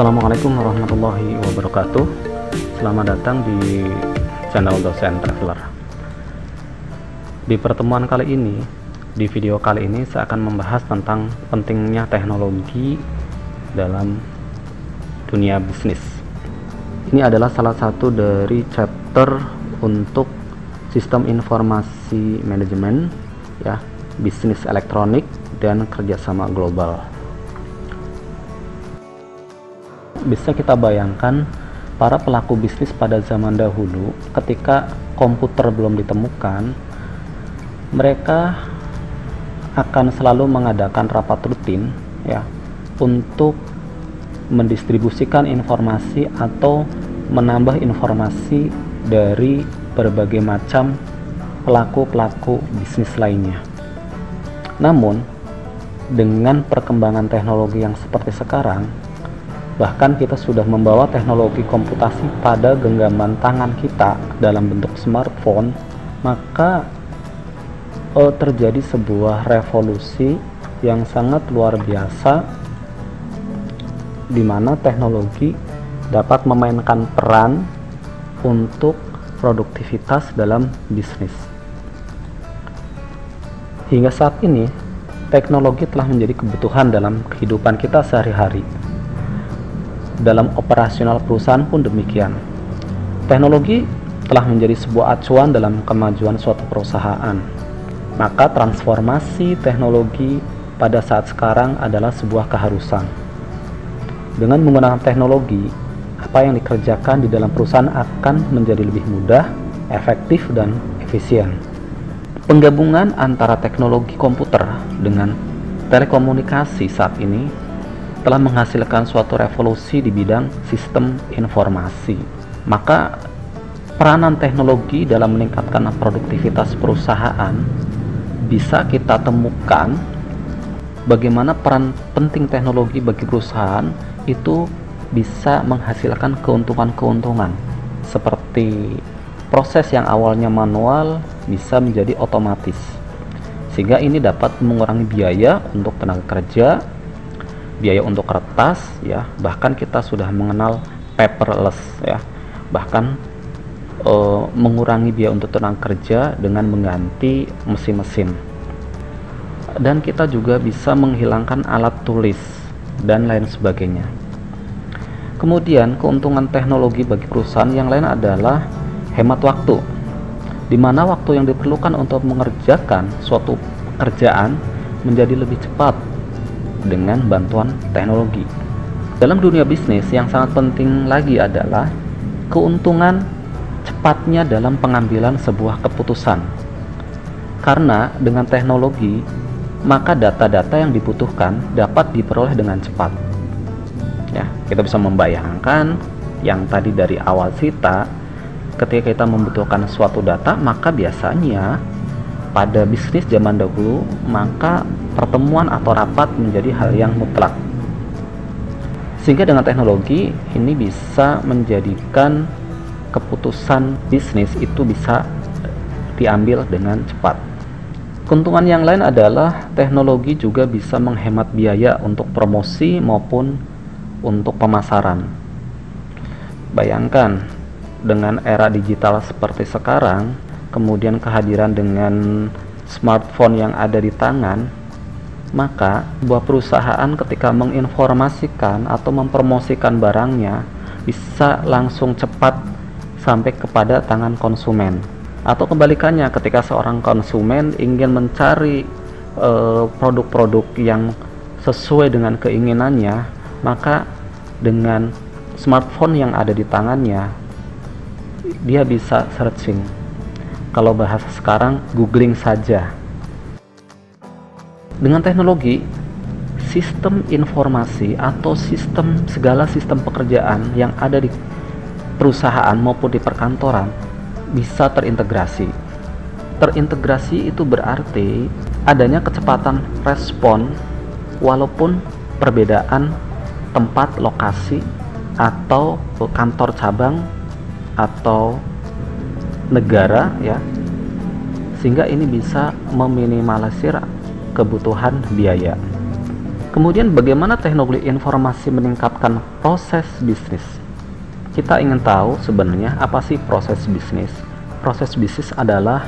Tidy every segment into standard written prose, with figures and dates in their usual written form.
Assalamualaikum warahmatullahi wabarakatuh. Selamat datang di channel Dosen Traveler. Di pertemuan kali ini, di video kali ini saya akan membahas tentang pentingnya teknologi dalam dunia bisnis. Ini adalah salah satu dari chapter untuk sistem informasi manajemen, ya, bisnis elektronik dan kerjasama global. Bisa kita bayangkan para pelaku bisnis pada zaman dahulu ketika komputer belum ditemukan, mereka akan selalu mengadakan rapat rutin, ya, untuk mendistribusikan informasi atau menambah informasi dari berbagai macam pelaku-pelaku bisnis lainnya. Namun dengan perkembangan teknologi yang seperti sekarang, bahkan kita sudah membawa teknologi komputasi pada genggaman tangan kita dalam bentuk smartphone, maka terjadi sebuah revolusi yang sangat luar biasa, di mana teknologi dapat memainkan peran untuk produktivitas dalam bisnis. Hingga saat ini, teknologi telah menjadi kebutuhan dalam kehidupan kita sehari-hari. Dalam operasional perusahaan pun demikian. Teknologi telah menjadi sebuah acuan dalam kemajuan suatu perusahaan. Maka transformasi teknologi pada saat sekarang adalah sebuah keharusan. Dengan menggunakan teknologi, apa yang dikerjakan di dalam perusahaan akan menjadi lebih mudah, efektif, dan efisien. Penggabungan antara teknologi komputer dengan telekomunikasi saat ini telah menghasilkan suatu revolusi di bidang sistem informasi. Maka peranan teknologi dalam meningkatkan produktivitas perusahaan bisa kita temukan bagaimana peran penting teknologi bagi perusahaan itu bisa menghasilkan keuntungan-keuntungan, seperti proses yang awalnya manual bisa menjadi otomatis, sehingga ini dapat mengurangi biaya untuk tenaga kerja, biaya untuk kertas, ya, bahkan kita sudah mengenal paperless, ya, bahkan mengurangi biaya untuk tenaga kerja dengan mengganti mesin-mesin. Dan kita juga bisa menghilangkan alat tulis dan lain sebagainya. Kemudian keuntungan teknologi bagi perusahaan yang lain adalah hemat waktu, di mana waktu yang diperlukan untuk mengerjakan suatu pekerjaan menjadi lebih cepat dengan bantuan teknologi. Dalam dunia bisnis, yang sangat penting lagi adalah keuntungan cepatnya dalam pengambilan sebuah keputusan. Karena dengan teknologi, maka data-data yang dibutuhkan dapat diperoleh dengan cepat. Ya, kita bisa membayangkan yang tadi dari awal cerita, ketika kita membutuhkan suatu data, maka biasanya pada bisnis zaman dahulu, maka pertemuan atau rapat menjadi hal yang mutlak. Sehingga dengan teknologi ini bisa menjadikan keputusan bisnis itu bisa diambil dengan cepat. Keuntungan yang lain adalah teknologi juga bisa menghemat biaya untuk promosi maupun untuk pemasaran. Bayangkan dengan era digital seperti sekarang, kemudian kehadiran dengan smartphone yang ada di tangan, maka sebuah perusahaan ketika menginformasikan atau mempromosikan barangnya bisa langsung cepat sampai kepada tangan konsumen. Atau kebalikannya, ketika seorang konsumen ingin mencari produk-produk yang sesuai dengan keinginannya, maka dengan smartphone yang ada di tangannya, dia bisa searching. Kalau bahasa sekarang, googling saja. Dengan teknologi, sistem informasi atau segala sistem pekerjaan yang ada di perusahaan maupun di perkantoran bisa terintegrasi. Terintegrasi itu berarti adanya kecepatan respon walaupun perbedaan tempat lokasi atau kantor cabang atau negara, ya, sehingga ini bisa meminimalisir kebutuhan biaya. Kemudian bagaimana teknologi informasi meningkatkan proses bisnis? Kita ingin tahu sebenarnya apa sih proses bisnis? Proses bisnis adalah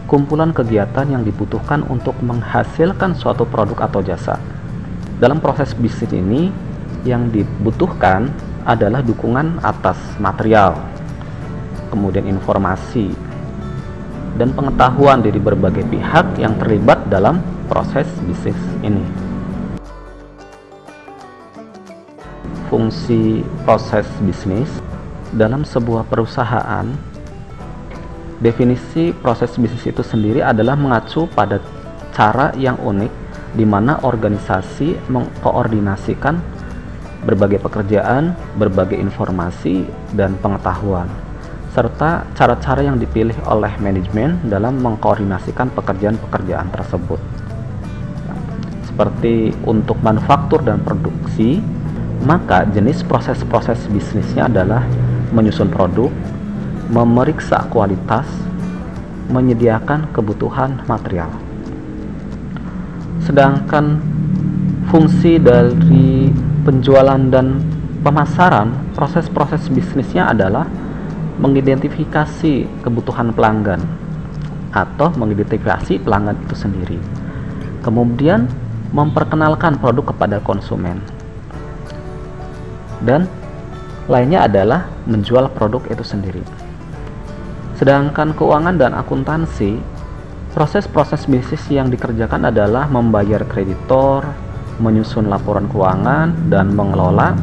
kumpulan kegiatan yang dibutuhkan untuk menghasilkan suatu produk atau jasa. Dalam proses bisnis ini, yang dibutuhkan adalah dukungan atas material, kemudian informasi, dan pengetahuan dari berbagai pihak yang terlibat dalam proses bisnis ini. Fungsi proses bisnis dalam sebuah perusahaan, definisi proses bisnis itu sendiri adalah mengacu pada cara yang unik di mana organisasi mengkoordinasikan berbagai pekerjaan, berbagai informasi, dan pengetahuan, serta cara-cara yang dipilih oleh manajemen dalam mengkoordinasikan pekerjaan-pekerjaan tersebut. Seperti untuk manufaktur dan produksi, maka jenis proses-proses bisnisnya adalah menyusun produk, memeriksa kualitas, menyediakan kebutuhan material. Sedangkan fungsi dari penjualan dan pemasaran, proses-proses bisnisnya adalah mengidentifikasi kebutuhan pelanggan atau mengidentifikasi pelanggan itu sendiri. Kemudian memperkenalkan produk kepada konsumen. Dan lainnya adalah menjual produk itu sendiri. Sedangkan keuangan dan akuntansi, proses-proses bisnis yang dikerjakan adalah membayar kreditor, menyusun laporan keuangan, dan mengelola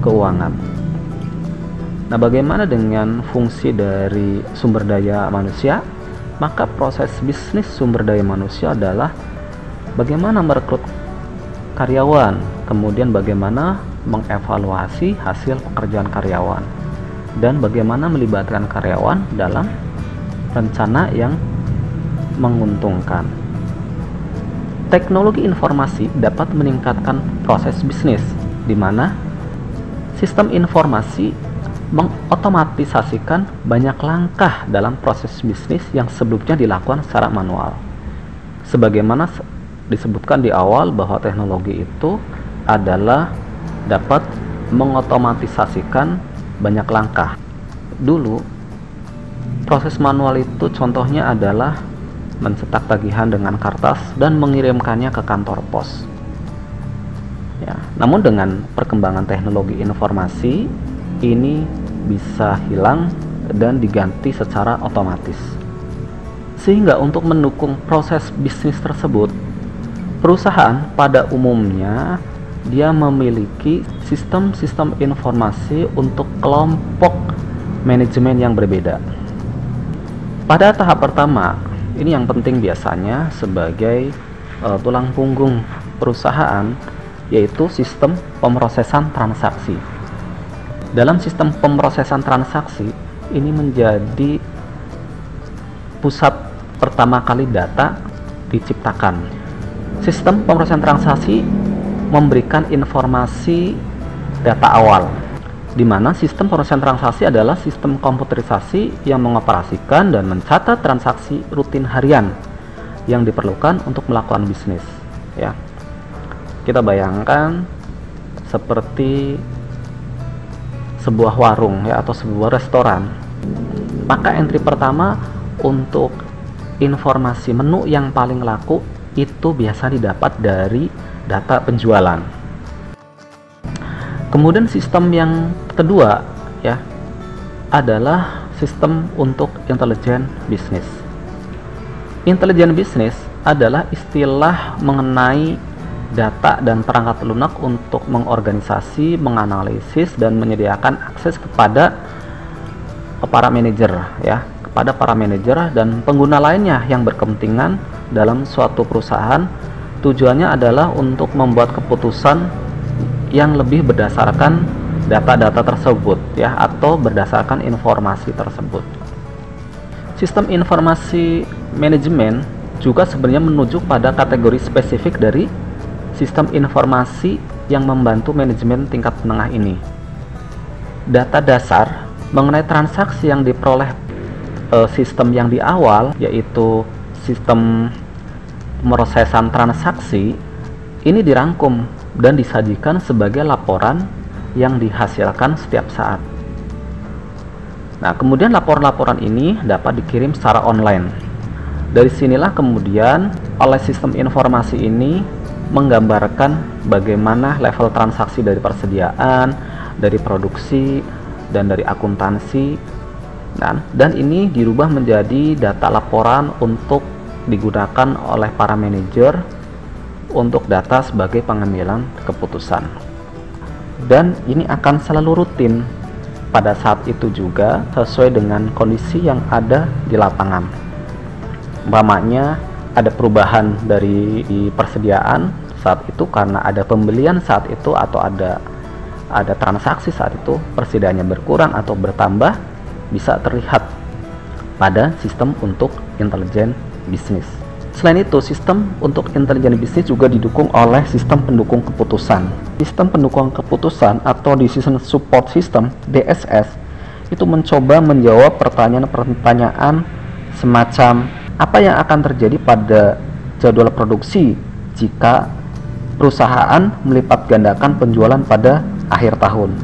keuangan. Nah, bagaimana dengan fungsi dari sumber daya manusia? Maka proses bisnis sumber daya manusia adalah bagaimana merekrut karyawan, kemudian bagaimana mengevaluasi hasil pekerjaan karyawan, dan bagaimana melibatkan karyawan dalam rencana yang menguntungkan. Teknologi informasi dapat meningkatkan proses bisnis, di mana sistem informasi mengotomatisasikan banyak langkah dalam proses bisnis yang sebelumnya dilakukan secara manual. Sebagaimana disebutkan di awal bahwa teknologi itu adalah dapat mengotomatisasikan banyak langkah. Dulu, proses manual itu contohnya adalah mencetak tagihan dengan kertas dan mengirimkannya ke kantor pos. Ya, namun dengan perkembangan teknologi informasi, ini bisa hilang dan diganti secara otomatis. Sehingga untuk mendukung proses bisnis tersebut, perusahaan pada umumnya dia memiliki sistem-sistem informasi untuk kelompok manajemen yang berbeda. Pada tahap pertama, ini yang penting biasanya sebagai tulang punggung perusahaan, yaitu sistem pemrosesan transaksi. Dalam sistem pemrosesan transaksi, ini menjadi pusat pertama kali data diciptakan. Sistem pemrosesan transaksi memberikan informasi data awal, di mana sistem pemrosesan transaksi adalah sistem komputerisasi yang mengoperasikan dan mencatat transaksi rutin harian yang diperlukan untuk melakukan bisnis. Ya, kita bayangkan seperti sebuah warung ya, atau sebuah restoran. Maka entry pertama untuk informasi menu yang paling laku itu biasa didapat dari data penjualan. Kemudian sistem yang kedua ya adalah sistem untuk intelijen bisnis. Intelijen bisnis adalah istilah mengenai data dan perangkat lunak untuk mengorganisasi, menganalisis, dan menyediakan akses kepada para manajer ya, kepada para manajer dan pengguna lainnya yang berkepentingan dalam suatu perusahaan. Tujuannya adalah untuk membuat keputusan yang lebih berdasarkan data-data tersebut ya, atau berdasarkan informasi tersebut. Sistem informasi manajemen juga sebenarnya menuju pada kategori spesifik dari sistem informasi yang membantu manajemen tingkat menengah ini. Data dasar mengenai transaksi yang diperoleh sistem yang di awal, yaitu sistem pemrosesan transaksi, Ini dirangkum dan disajikan sebagai laporan yang dihasilkan setiap saat. Nah, kemudian laporan-laporan ini dapat dikirim secara online. Dari sinilah kemudian oleh sistem informasi ini menggambarkan bagaimana level transaksi dari persediaan, dari produksi, dan dari akuntansi. Dan ini dirubah menjadi data laporan untuk digunakan oleh para manajer untuk data sebagai pengambilan keputusan. Dan ini akan selalu rutin pada saat itu juga sesuai dengan kondisi yang ada di lapangan. Umpamanya ada perubahan dari persediaan saat itu karena ada pembelian saat itu atau ada transaksi saat itu, persediaannya berkurang atau bertambah, bisa terlihat pada sistem untuk intelijen bisnis. Selain itu, sistem untuk intelijen bisnis juga didukung oleh sistem pendukung keputusan. Sistem pendukung keputusan atau Decision Support System (DSS) itu mencoba menjawab pertanyaan-pertanyaan semacam apa yang akan terjadi pada jadwal produksi jika perusahaan melipat gandakan penjualan pada akhir tahun,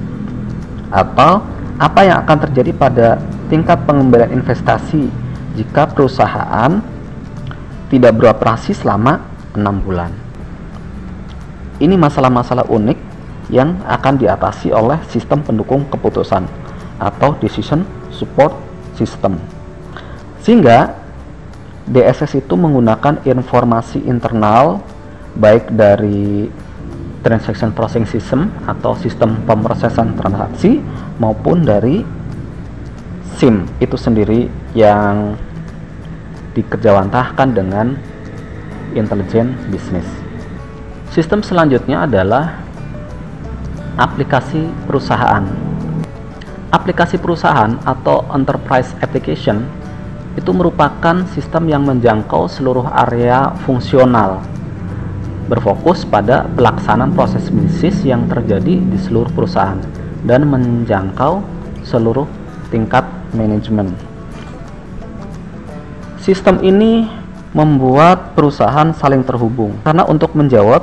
atau apa yang akan terjadi pada tingkat pengembalian investasi jika perusahaan tidak beroperasi selama 6 bulan. Ini masalah-masalah unik yang akan diatasi oleh sistem pendukung keputusan atau Decision Support System. Sehingga DSS itu menggunakan informasi internal baik dari Transaction Processing System atau sistem pemrosesan transaksi maupun dari SIM itu sendiri yang dikerjawantahkan dengan intelijen bisnis. Sistem selanjutnya adalah aplikasi perusahaan. Aplikasi perusahaan atau enterprise application itu merupakan sistem yang menjangkau seluruh area fungsional, berfokus pada pelaksanaan proses bisnis yang terjadi di seluruh perusahaan dan menjangkau seluruh tingkat manajemen. Sistem ini membuat perusahaan saling terhubung karena untuk menjawab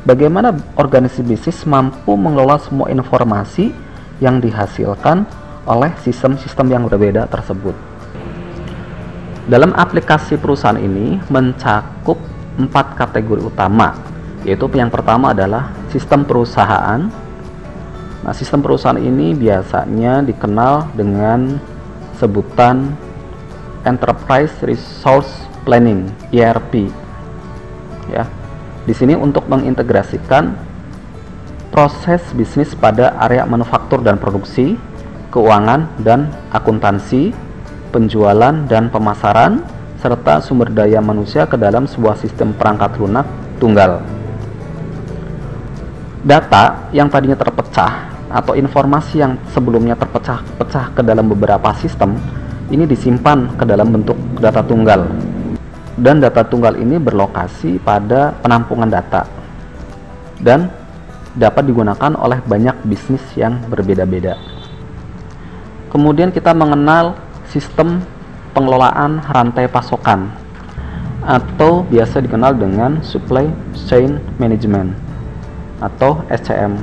bagaimana organisasi bisnis mampu mengelola semua informasi yang dihasilkan oleh sistem-sistem yang berbeda tersebut. Dalam aplikasi perusahaan ini mencakup 4 kategori utama, yaitu yang pertama adalah sistem perusahaan. Nah, sistem perusahaan ini biasanya dikenal dengan sebutan Enterprise Resource Planning (ERP). Ya, di sini untuk mengintegrasikan proses bisnis pada area manufaktur dan produksi, keuangan dan akuntansi, penjualan dan pemasaran, serta sumber daya manusia ke dalam sebuah sistem perangkat lunak tunggal. Data yang tadinya terpecah atau informasi yang sebelumnya terpecah-pecah ke dalam beberapa sistem ini disimpan ke dalam bentuk data tunggal, dan data tunggal ini berlokasi pada penampungan data dan dapat digunakan oleh banyak bisnis yang berbeda-beda. Kemudian kita mengenal sistem pengelolaan rantai pasokan atau biasa dikenal dengan Supply Chain Management atau SCM.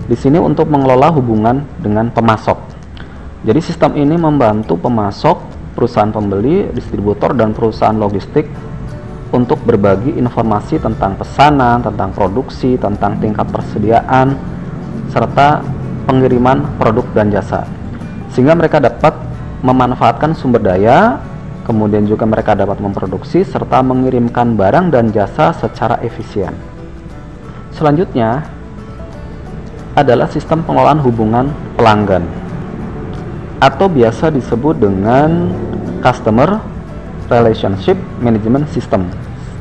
Di sini untuk mengelola hubungan dengan pemasok. Jadi sistem ini membantu pemasok, perusahaan pembeli, distributor, dan perusahaan logistik untuk berbagi informasi tentang pesanan, tentang produksi, tentang tingkat persediaan, serta pengiriman produk dan jasa. Sehingga mereka dapat memanfaatkan sumber daya, kemudian juga mereka dapat memproduksi, serta mengirimkan barang dan jasa secara efisien. Selanjutnya adalah sistem pengelolaan hubungan pelanggan, atau biasa disebut dengan Customer Relationship Management System,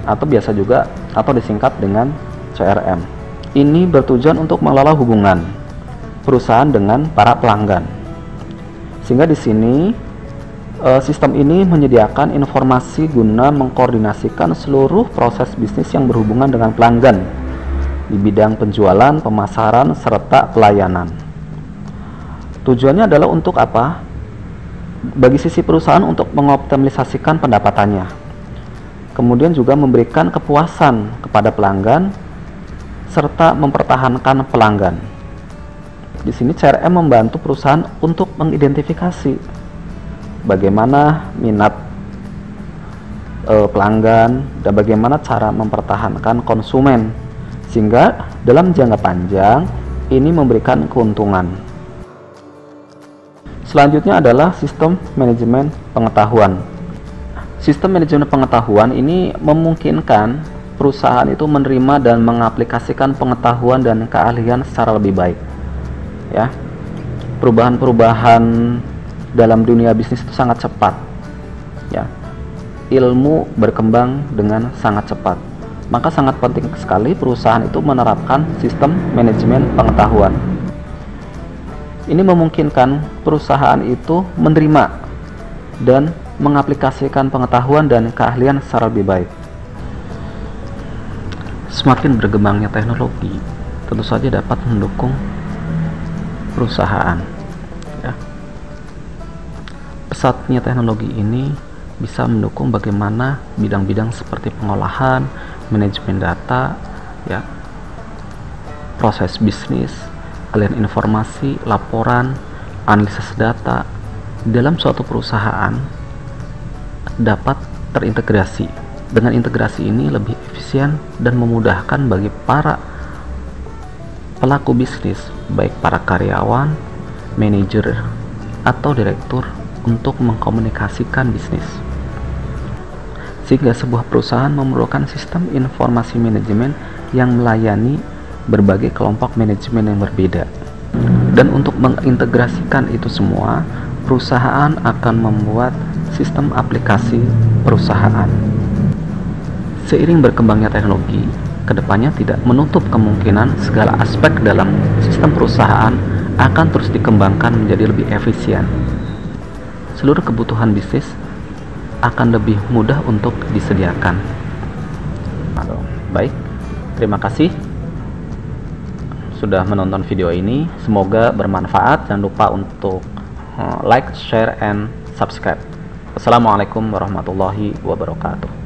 atau biasa juga atau disingkat dengan CRM. Ini bertujuan untuk mengelola hubungan perusahaan dengan para pelanggan. Sehingga di sini sistem ini menyediakan informasi guna mengkoordinasikan seluruh proses bisnis yang berhubungan dengan pelanggan di bidang penjualan, pemasaran, serta pelayanan. Tujuannya adalah untuk apa? Bagi sisi perusahaan untuk mengoptimalisasikan pendapatannya. Kemudian juga memberikan kepuasan kepada pelanggan serta mempertahankan pelanggan. Di sini CRM membantu perusahaan untuk mengidentifikasi bagaimana minat pelanggan dan bagaimana cara mempertahankan konsumen, sehingga dalam jangka panjang ini memberikan keuntungan. Selanjutnya adalah sistem manajemen pengetahuan. Sistem manajemen pengetahuan ini memungkinkan perusahaan itu menerima dan mengaplikasikan pengetahuan dan keahlian secara lebih baik. Ya, perubahan-perubahan dalam dunia bisnis itu sangat cepat. Ya, ilmu berkembang dengan sangat cepat. Maka sangat penting sekali perusahaan itu menerapkan sistem manajemen pengetahuan. Ini memungkinkan perusahaan itu menerima dan mengaplikasikan pengetahuan dan keahlian secara lebih baik. Semakin berkembangnya teknologi, tentu saja dapat mendukung perusahaan. Ya. Pesatnya teknologi ini bisa mendukung bagaimana bidang-bidang seperti pengolahan, manajemen data, ya, proses bisnis, aliran informasi, laporan, analisis data dalam suatu perusahaan dapat terintegrasi. Dengan integrasi ini lebih efisien dan memudahkan bagi para pelaku bisnis, baik para karyawan, manajer, atau direktur untuk mengkomunikasikan bisnis. Sehingga sebuah perusahaan memerlukan sistem informasi manajemen yang melayani berbagai kelompok manajemen yang berbeda. Dan untuk mengintegrasikan itu semua, perusahaan akan membuat sistem aplikasi perusahaan. Seiring berkembangnya teknologi, kedepannya tidak menutup kemungkinan segala aspek dalam sistem perusahaan akan terus dikembangkan menjadi lebih efisien. Seluruh kebutuhan bisnis akan lebih mudah untuk disediakan. Baik, terima kasih sudah menonton video ini. Semoga bermanfaat. Jangan lupa untuk like, share, and subscribe. Wassalamualaikum warahmatullahi wabarakatuh.